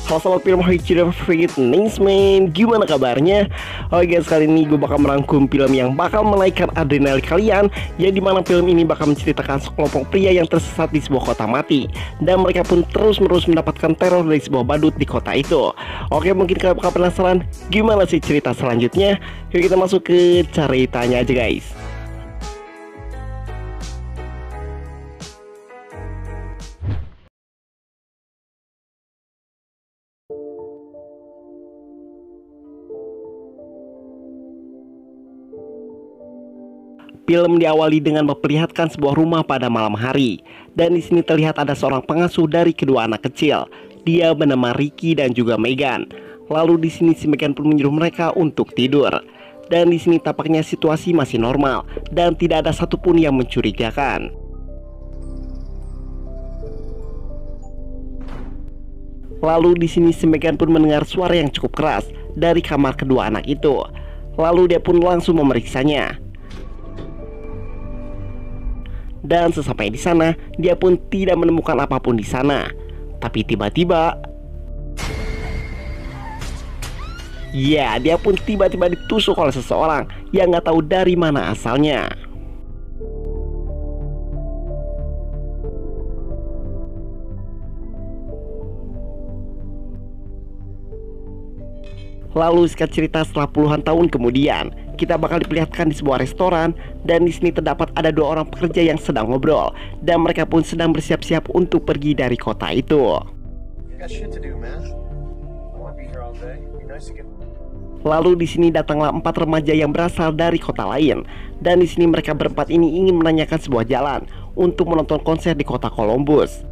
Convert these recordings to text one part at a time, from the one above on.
Halo sobat film Hoichiro Favorite Newsman, gimana kabarnya? Oke guys, kali ini gue bakal merangkum film yang bakal menaikkan adrenalin kalian, yang dimana film ini bakal menceritakan sekelompok pria yang tersesat di sebuah kota mati, dan mereka pun terus-menerus mendapatkan teror dari sebuah badut di kota itu. Oke, mungkin kalian bakal penasaran gimana sih cerita selanjutnya? Yuk kita masuk ke ceritanya aja guys. Film diawali dengan memperlihatkan sebuah rumah pada malam hari, dan di sini terlihat ada seorang pengasuh dari kedua anak kecil. Dia bernama Ricky dan juga Megan. Lalu di sini si Megan pun menyuruh mereka untuk tidur. Dan di sini tampaknya situasi masih normal dan tidak ada satupun yang mencurigakan. Lalu di sini si Megan pun mendengar suara yang cukup keras dari kamar kedua anak itu. Lalu dia pun langsung memeriksanya. Dan sesampai di sana, dia pun tidak menemukan apapun di sana. Tapi tiba-tiba, ya, dia pun tiba-tiba ditusuk oleh seseorang yang nggak tahu dari mana asalnya. Lalu singkat cerita, setelah puluhan tahun kemudian, kita bakal diperlihatkan di sebuah restoran, dan di sini terdapat ada dua orang pekerja yang sedang ngobrol, dan mereka pun sedang bersiap-siap untuk pergi dari kota itu. Lalu di sini datanglah 4 remaja yang berasal dari kota lain, dan di sini mereka berempat ini ingin menanyakan sebuah jalan untuk menonton konser di kota Columbus.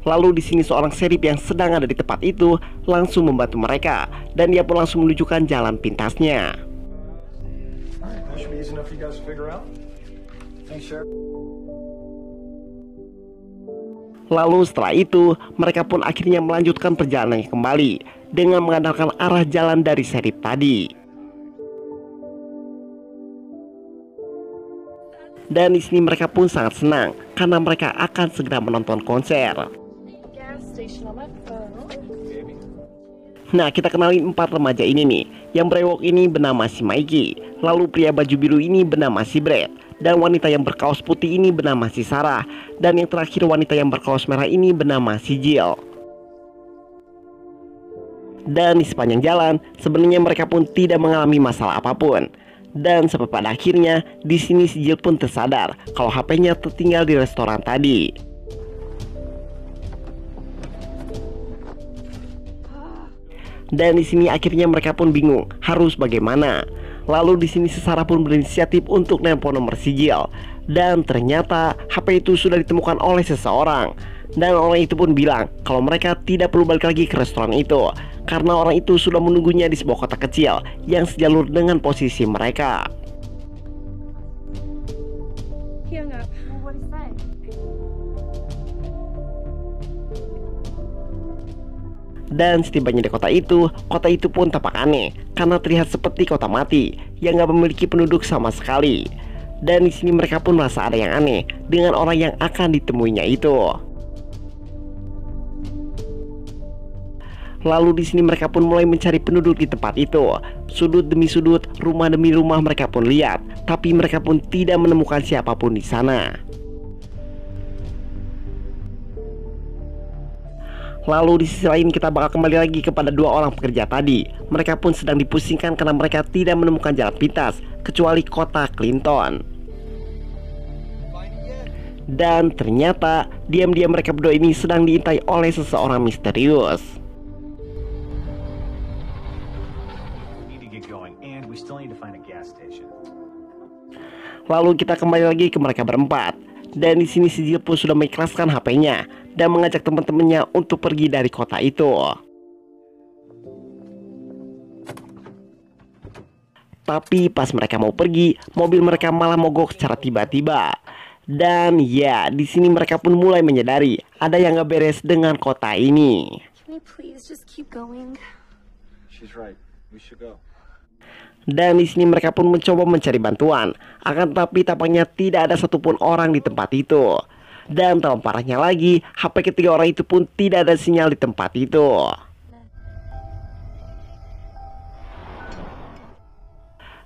Lalu di sini seorang serip yang sedang ada di tempat itu langsung membantu mereka, dan dia pun langsung menunjukkan jalan pintasnya. Lalu setelah itu mereka pun akhirnya melanjutkan perjalanannya kembali dengan mengandalkan arah jalan dari serip tadi. Dan di sini mereka pun sangat senang karena mereka akan segera menonton konser. Nah, kita kenalin 4 remaja ini nih. Yang brewok ini bernama si Mikey, lalu pria baju biru ini bernama si Brad, dan wanita yang berkaos putih ini bernama si Sarah, dan yang terakhir wanita yang berkaos merah ini bernama si Jill. Dan di sepanjang jalan, sebenarnya mereka pun tidak mengalami masalah apapun. Dan sampai pada akhirnya, di sini si Jill pun tersadar kalau HP-nya tertinggal di restoran tadi. Dan di sini akhirnya mereka pun bingung harus bagaimana. Lalu di sini si Sarah pun berinisiatif untuk nelpon nomor si Jill, dan ternyata HP itu sudah ditemukan oleh seseorang. Dan orang itu pun bilang kalau mereka tidak perlu balik lagi ke restoran itu, karena orang itu sudah menunggunya di sebuah kota kecil yang sejalur dengan posisi mereka. Dan setibanya di kota itu pun tampak aneh karena terlihat seperti kota mati yang gak memiliki penduduk sama sekali. Dan di sini mereka pun merasa ada yang aneh dengan orang yang akan ditemuinya itu. Lalu di sini mereka pun mulai mencari penduduk di tempat itu. Sudut demi sudut, rumah demi rumah mereka pun lihat, tapi mereka pun tidak menemukan siapapun di sana. Lalu di sisi lain kita bakal kembali lagi kepada 2 orang pekerja tadi. Mereka pun sedang dipusingkan karena mereka tidak menemukan jalan pintas kecuali kota Clinton. Dan ternyata diam-diam mereka berdua ini sedang diintai oleh seseorang misterius. Lalu kita kembali lagi ke mereka berempat. Dan di sini si Jill pun sudah mengikhlaskan HP-nya dan mengajak teman-temannya untuk pergi dari kota itu. Tapi pas mereka mau pergi, mobil mereka malah mogok secara tiba-tiba. Dan ya, di sini mereka pun mulai menyadari ada yang gak beres dengan kota ini. Dan di sini mereka pun mencoba mencari bantuan, akan tetapi tampaknya tidak ada satupun orang di tempat itu. Dan tambah parahnya lagi, HP ketiga orang itu pun tidak ada sinyal di tempat itu.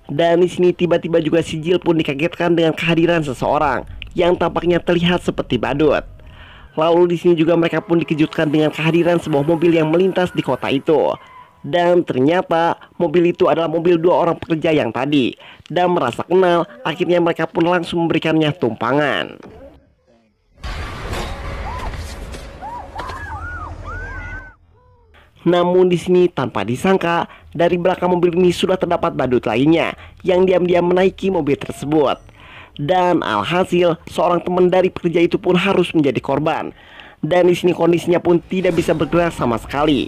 Dan di sini tiba-tiba juga si Jill pun dikagetkan dengan kehadiran seseorang yang tampaknya terlihat seperti badut. Lalu di sini juga mereka pun dikejutkan dengan kehadiran sebuah mobil yang melintas di kota itu. Dan ternyata mobil itu adalah mobil dua orang pekerja yang tadi. Dan merasa kenal, akhirnya mereka pun langsung memberikannya tumpangan. Namun di sini tanpa disangka, dari belakang mobil ini sudah terdapat badut lainnya yang diam-diam menaiki mobil tersebut. Dan alhasil, seorang teman dari pekerja itu pun harus menjadi korban. Dan di sini kondisinya pun tidak bisa bergerak sama sekali.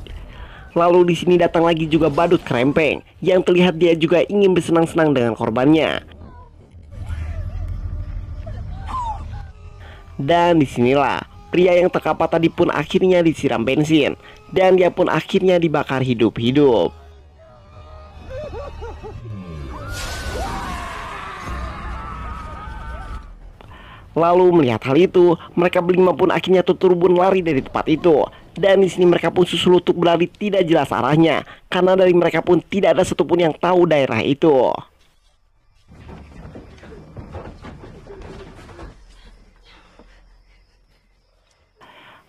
Lalu di sini datang lagi juga badut kerempeng yang terlihat dia juga ingin bersenang-senang dengan korbannya. Dan disinilah pria yang terkapar tadi pun akhirnya disiram bensin dan dia pun akhirnya dibakar hidup-hidup. Lalu melihat hal itu, mereka berlima pun akhirnya tuturbun lari dari tempat itu. Dan di sini mereka pun susul untuk berlari tidak jelas arahnya, karena dari mereka pun tidak ada satupun yang tahu daerah itu.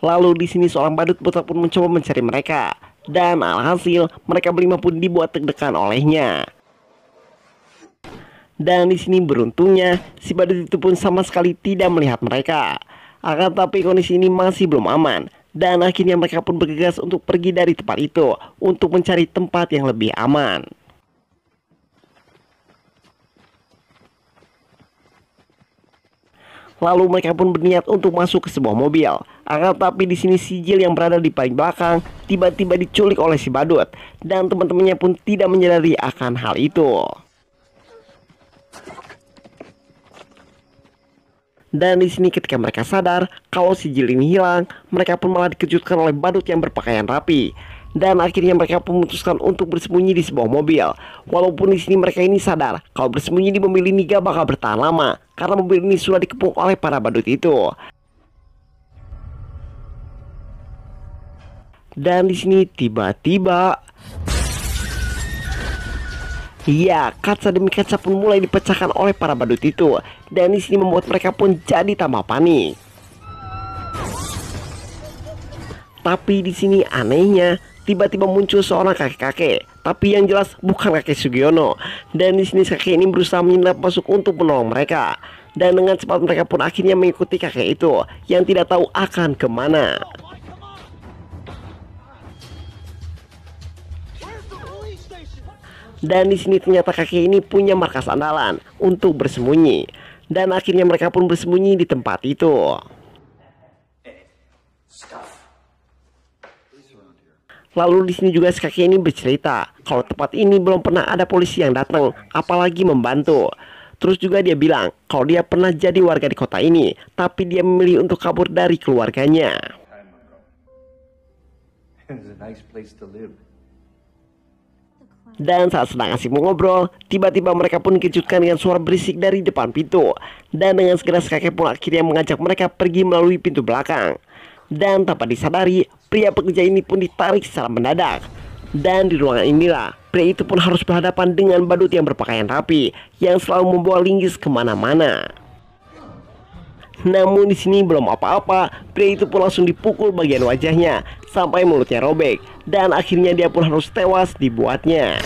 Lalu di sini seorang badut botak pun mencoba mencari mereka, dan alhasil mereka berlima pun dibuat deg-degan olehnya. Dan di sini beruntungnya si badut itu pun sama sekali tidak melihat mereka. Akan tapi kondisi ini masih belum aman, dan akhirnya mereka pun bergegas untuk pergi dari tempat itu untuk mencari tempat yang lebih aman. Lalu mereka pun berniat untuk masuk ke sebuah mobil. Akan tapi di sini si Jill yang berada di paling belakang tiba-tiba diculik oleh si badut, dan teman-temannya pun tidak menyadari akan hal itu. Dan di sini ketika mereka sadar kalau si Jill ini hilang, mereka pun malah dikejutkan oleh badut yang berpakaian rapi. Dan akhirnya mereka memutuskan untuk bersembunyi di sebuah mobil. Walaupun di sini mereka ini sadar kalau bersembunyi di mobil ini gak bakal bertahan lama, karena mobil ini sudah dikepung oleh para badut itu. Dan di sini tiba-tiba, iya, kaca demi kaca pun mulai dipecahkan oleh para badut itu, dan di sini membuat mereka pun jadi tambah panik. Tapi di sini anehnya, tiba-tiba muncul seorang kakek-kakek, tapi yang jelas bukan kakek Sugiono. Dan di sini kakek ini berusaha menyelinap masuk untuk menolong mereka, dan dengan cepat mereka pun akhirnya mengikuti kakek itu yang tidak tahu akan kemana. Dan di sini ternyata kakek ini punya markas andalan untuk bersembunyi. Dan akhirnya mereka pun bersembunyi di tempat itu. Lalu di sini juga si kakek ini bercerita kalau tempat ini belum pernah ada polisi yang datang, apalagi membantu. Terus juga dia bilang kalau dia pernah jadi warga di kota ini, tapi dia memilih untuk kabur dari keluarganya. Dan saat sedang asik mengobrol, tiba-tiba mereka pun dikejutkan dengan suara berisik dari depan pintu. Dan dengan segera kakek pun akhirnya mengajak mereka pergi melalui pintu belakang. Dan tanpa disadari, pria pekerja ini pun ditarik secara mendadak. Dan di ruangan inilah, pria itu pun harus berhadapan dengan badut yang berpakaian rapi, yang selalu membawa linggis kemana-mana. Namun di sini belum apa-apa, pria itu pun langsung dipukul bagian wajahnya sampai mulutnya robek, dan akhirnya dia pun harus tewas dibuatnya.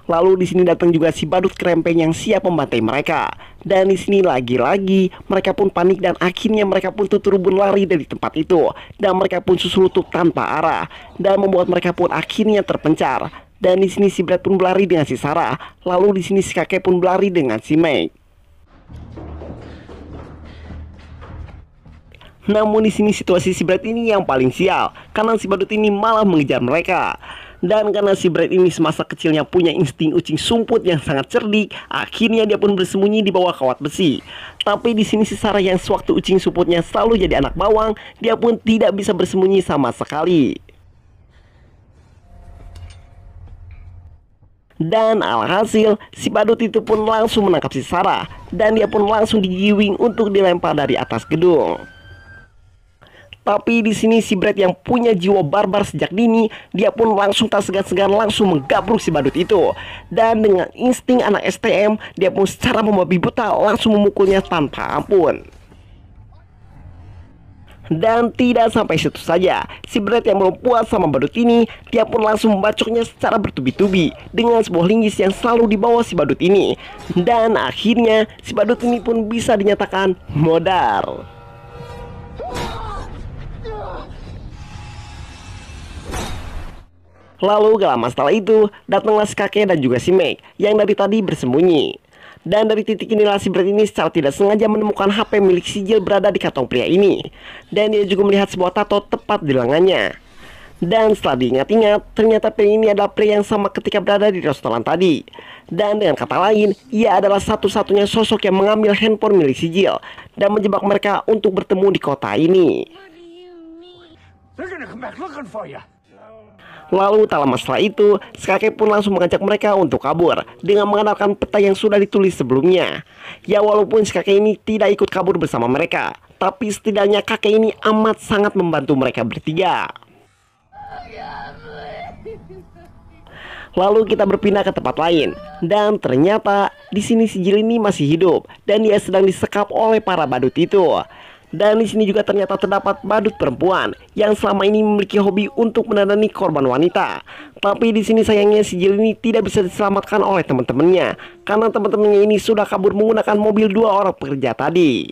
Lalu di sini datang juga si badut kerempeng yang siap membantai mereka. Dan di sini lagi-lagi mereka pun panik dan akhirnya mereka pun tuturbun lari dari tempat itu. Dan mereka pun susurutuk tanpa arah dan membuat mereka pun akhirnya terpencar. Dan di sini si Brad pun berlari dengan si Sarah. Lalu di sini si kakek pun berlari dengan si Meg. Namun di sini situasi si Brad ini yang paling sial, karena si badut ini malah mengejar mereka. Dan karena si Brad ini semasa kecilnya punya insting ucing sumput yang sangat cerdik, akhirnya dia pun bersembunyi di bawah kawat besi. Tapi di sini si Sarah yang sewaktu ucing sumputnya selalu jadi anak bawang, dia pun tidak bisa bersembunyi sama sekali. Dan alhasil si badut itu pun langsung menangkap si Sarah dan dia pun langsung digiwing untuk dilempar dari atas gedung. Tapi di sini si Brad yang punya jiwa barbar sejak dini, dia pun langsung tak segan-segan langsung menggabruk si badut itu. Dan dengan insting anak STM, dia pun secara membabi buta langsung memukulnya tanpa ampun. Dan tidak sampai situ saja, si Brad yang belum puas sama badut ini, dia pun langsung membacoknya secara bertubi-tubi dengan sebuah linggis yang selalu dibawa si badut ini. Dan akhirnya si badut ini pun bisa dinyatakan modar. Lalu gak lama setelah itu, datanglah si kakek dan juga si Meg yang dari tadi bersembunyi. Dan dari titik inilah si Brad ini secara tidak sengaja menemukan HP milik si Jill berada di kantong pria ini. Dan dia juga melihat sebuah tato tepat di lengannya. Dan setelah diingat-ingat, ternyata pria ini adalah pria yang sama ketika berada di restoran tadi. Dan dengan kata lain, ia adalah satu-satunya sosok yang mengambil handphone milik si Jill dan menjebak mereka untuk bertemu di kota ini. Lalu tak lama setelah itu, si kakek pun langsung mengajak mereka untuk kabur dengan mengandalkan peta yang sudah ditulis sebelumnya. Ya walaupun si kakek ini tidak ikut kabur bersama mereka, tapi setidaknya kakek ini amat sangat membantu mereka bertiga. Lalu kita berpindah ke tempat lain dan ternyata di sini si Jill ini masih hidup dan dia sedang disekap oleh para badut itu. Dan di sini juga ternyata terdapat badut perempuan yang selama ini memiliki hobi untuk menandani korban wanita. Tapi di sini sayangnya si Jill ini tidak bisa diselamatkan oleh teman-temannya karena teman-temannya ini sudah kabur menggunakan mobil dua orang pekerja tadi.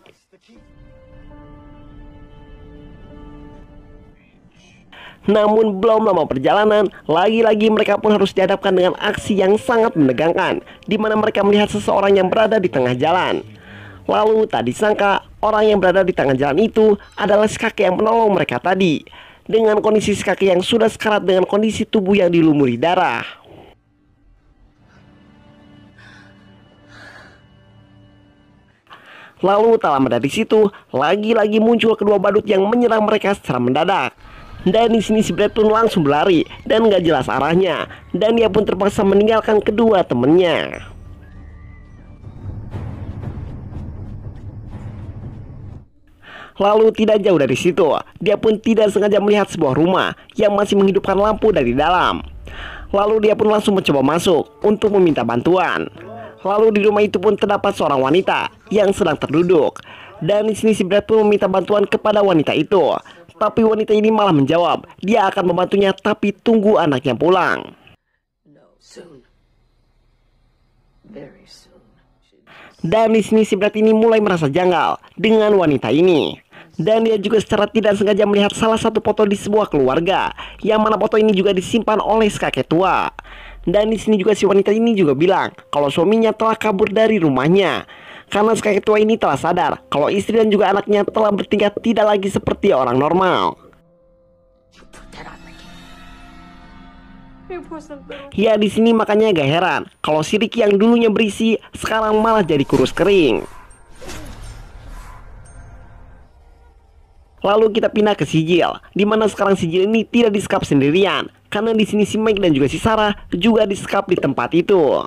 Namun belum lama perjalanan, lagi-lagi mereka pun harus dihadapkan dengan aksi yang sangat menegangkan, di mana mereka melihat seseorang yang berada di tengah jalan. Lalu tak disangka orang yang berada di tengah jalan itu adalah si kakek yang menolong mereka tadi. Dengan kondisi si kakek yang sudah sekarat dengan kondisi tubuh yang dilumuri darah. Lalu tak lama dari situ, lagi-lagi muncul kedua badut yang menyerang mereka secara mendadak. Dan di sini si Brad pun langsung berlari dan gak jelas arahnya. Dan dia pun terpaksa meninggalkan kedua temannya. Lalu tidak jauh dari situ, dia pun tidak sengaja melihat sebuah rumah yang masih menghidupkan lampu dari dalam. Lalu dia pun langsung mencoba masuk untuk meminta bantuan. Lalu di rumah itu pun terdapat seorang wanita yang sedang terduduk. Dan di sini si Brad pun meminta bantuan kepada wanita itu. Tapi wanita ini malah menjawab, dia akan membantunya tapi tunggu anaknya pulang. Dan di sini si Brad ini mulai merasa janggal dengan wanita ini. Dan dia juga secara tidak sengaja melihat salah satu foto di sebuah keluarga, yang mana foto ini juga disimpan oleh si kakek tua. Dan di sini juga si wanita ini juga bilang kalau suaminya telah kabur dari rumahnya. Karena si kakek tua ini telah sadar kalau istri dan juga anaknya telah bertingkah tidak lagi seperti orang normal. Ya di sini makanya gak heran kalau si Ricky yang dulunya berisi sekarang malah jadi kurus kering. Lalu kita pindah ke si Jill, dimana sekarang si Jill ini tidak disekap sendirian, karena di sini si Meg dan juga si Sarah juga disekap di tempat itu.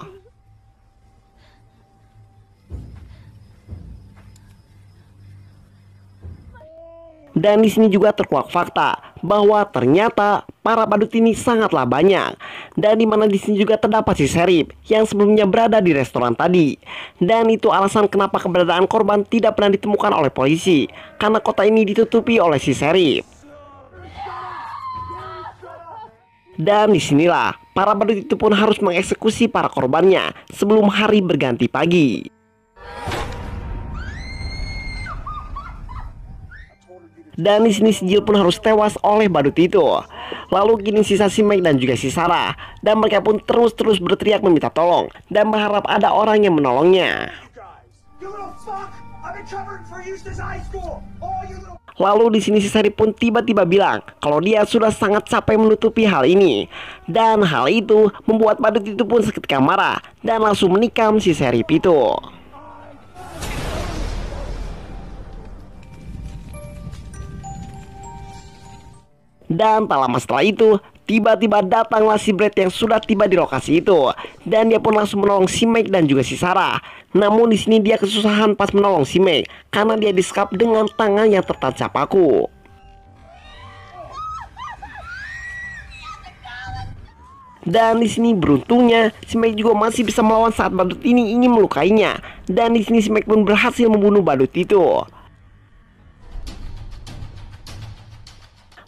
Dan di sini juga terkuak fakta bahwa ternyata para badut ini sangatlah banyak. Dan di mana di sini juga terdapat si Sheriff yang sebelumnya berada di restoran tadi. Dan itu alasan kenapa keberadaan korban tidak pernah ditemukan oleh polisi, karena kota ini ditutupi oleh si Sheriff. Dan disinilah para badut itu pun harus mengeksekusi para korbannya sebelum hari berganti pagi. Dan di sini si Jill pun harus tewas oleh badut itu. Lalu kini sisa si Meg dan juga si Sarah, dan mereka pun terus berteriak meminta tolong dan berharap ada orang yang menolongnya. Lalu di sini si Sheriff pun tiba-tiba bilang kalau dia sudah sangat capek menutupi hal ini. Dan hal itu membuat badut itu pun seketika marah dan langsung menikam si Sheriff itu. Dan tak lama setelah itu, Tiba-tiba datanglah si Brad yang sudah tiba di lokasi itu, dan dia pun langsung menolong si Mike dan juga si Sarah. Namun di sini dia kesusahan pas menolong si Mike karena dia disekap dengan tangan yang tertancap paku. Dan di sini beruntungnya si Mike juga masih bisa melawan saat badut ini ingin melukainya. Dan di sini si Mike pun berhasil membunuh badut itu.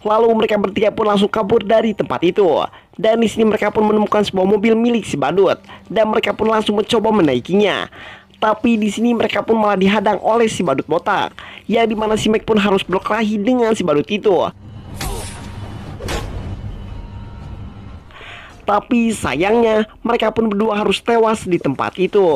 Lalu mereka bertiga pun langsung kabur dari tempat itu. Dan di sini mereka pun menemukan sebuah mobil milik si badut dan mereka pun langsung mencoba menaikinya. Tapi di sini mereka pun malah dihadang oleh si badut botak, ya dimana si Mike pun harus berkelahi dengan si badut itu. Tapi sayangnya mereka pun berdua harus tewas di tempat itu.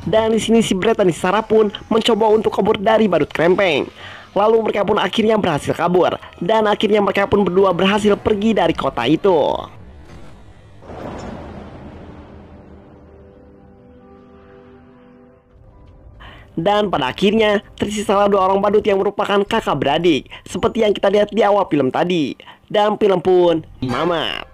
Dan di sini si Brad dan si Sarah pun mencoba untuk kabur dari badut krempeng. Lalu mereka pun akhirnya berhasil kabur dan akhirnya mereka pun berdua berhasil pergi dari kota itu. Dan pada akhirnya tersisalah 2 orang badut yang merupakan kakak beradik, seperti yang kita lihat di awal film tadi. Dan film pun tamat.